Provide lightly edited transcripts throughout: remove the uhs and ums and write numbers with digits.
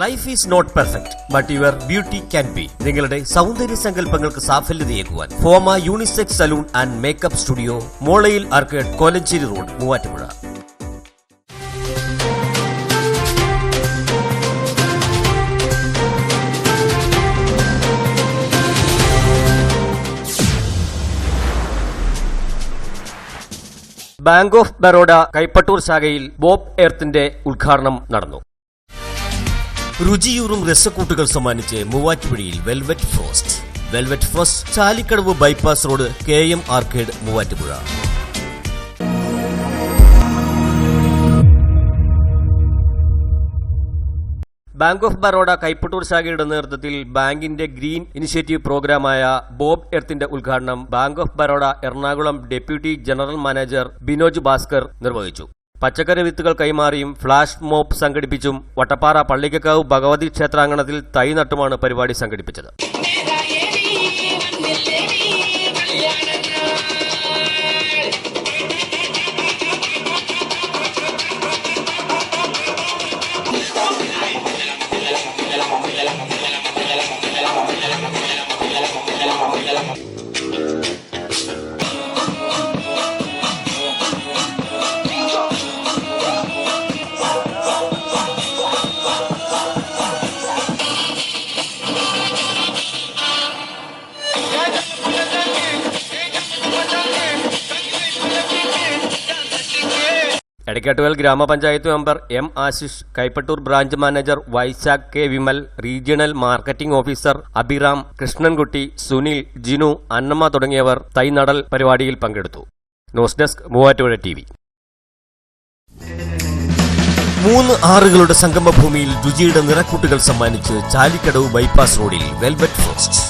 Life is not perfect but your beauty can be. നിങ്ങളുടെ സൗന്ദര്യ സങ്കല്പങ്ങൾക്ക് സാഫല്യതയേകുവാൻ Foma unisex salon and makeup studio, മോളയിൽ arcade, Kolenchery road, Muvattupuzha. Bank of Baroda Kaipattoor ശാഖയിൽ BOB എർത്തിന്റെ ഉദ്ഘാടനം നടന്നു. രുചിയൂറും രസക്കൂട്ടുകൾ സമ്മാനിച്ച് മൂവാറ്റുപുഴയിൽ velvet frost. Velvet frost, Chalikkadavu bypass road, KM arcade, Muvattupuzha. Bank of Baroda Kaipattoor ശാഖയുടെ നേതൃത്വത്തിൽ ബാങ്കിന്റെ ഗ്രീൻ ഇനിഷ്യേറ്റീവ് പ്രോഗ്രാമായ ബോബ് എർത്തിന്റെ ഉദ്ഘാടനം bank of Baroda Ernakulam deputy general manager Binoj Bhaskar നിർവഹിച്ചു. പച്ചക്കറി വിത്തുകൾ കൈമാറിയും ഫ്ളാഷ് മോബ് സംഘടിപ്പിച്ചും വട്ടപ്പാറ പള്ളിക്കക്കാവ് ഭഗവതി ക്ഷേത്രാങ്കണത്തിൽ തൈ നട്ടുമാണ് പരിപാടി സംഘടിപ്പിച്ചത്. എടക്കാട്ടുകൽ ഗ്രാമപഞ്ചായത്ത് member M. Ashish, Kaipattoor branch manager Vaishakh K. Vimal, regional marketing officer Abhiram, Krishnankutty, Sunil, Jinu, Annamma തുടങ്ങിയവർ തൈനടൽ പരിപാടിയിൽ പങ്കെടുത്തു. News desk, Muvattupuzha TV. 3 ആറുകളുടെ സംഗമഭൂമിയിൽ രുചിയുടെ നിറക്കൂട്ടുകൾ സമ്മാനിച്ച് ചാലിക്കടവ് ബൈപ്പാസ് റോഡിൽ വെൽവെറ്റ് ഫ്രോസ്റ്റ്.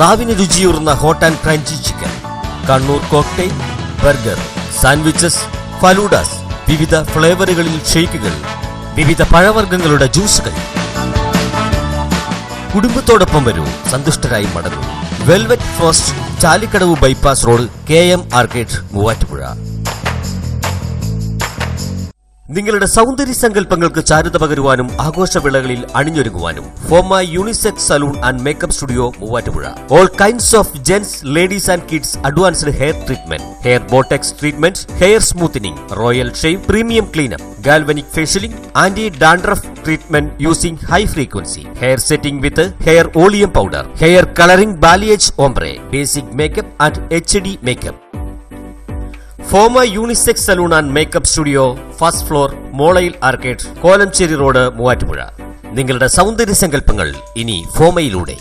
നാവിന് രുചിയൂർന്ന hot and crunchy chicken, Kannur cocktail, burger, sandwiches, faloodas, വിവിധ ഫ്ലേവറുകളിൽ ഷേക്കുകൾ, വിവിധ പഴവർഗ്ഗങ്ങളുടെ ജ്യൂസുകൾ. കുടുംബത്തോടൊപ്പം വരൂ, സന്തുഷ്ടരായി മടങ്ങൂ. Velvet frost, Chalikkadavu bypass road, KM arcade, Muvattupuzha. നിങ്ങളുടെ സൗന്ദര്യ സങ്കല്പങ്ങൾക്ക് ചാരുത പകരുവാനും ആഘോഷവേളകളിൽ അണിഞ്ഞൊരുങ്ങുവാനും Foma unisex salon and makeup studio, Muvattupuzha. All kinds of gents, ladies and kids advanced hair treatment, hair botox treatment, hair smoothening, royal shave, premium cleanup, galvanic facialing, anti dandruff treatment using high frequency, hair setting with hair oleum powder, hair colouring, balayage ombre, basic makeup and HD makeup. Foma unisex salon and makeup studio, first floor, മോളയിൽ arcade, Kolenchery road, Muvattupuzha. നിങ്ങളുടെ സൗന്ദര്യ സങ്കല്പങ്ങൾ ഇനി ഫോമയിലൂടെ.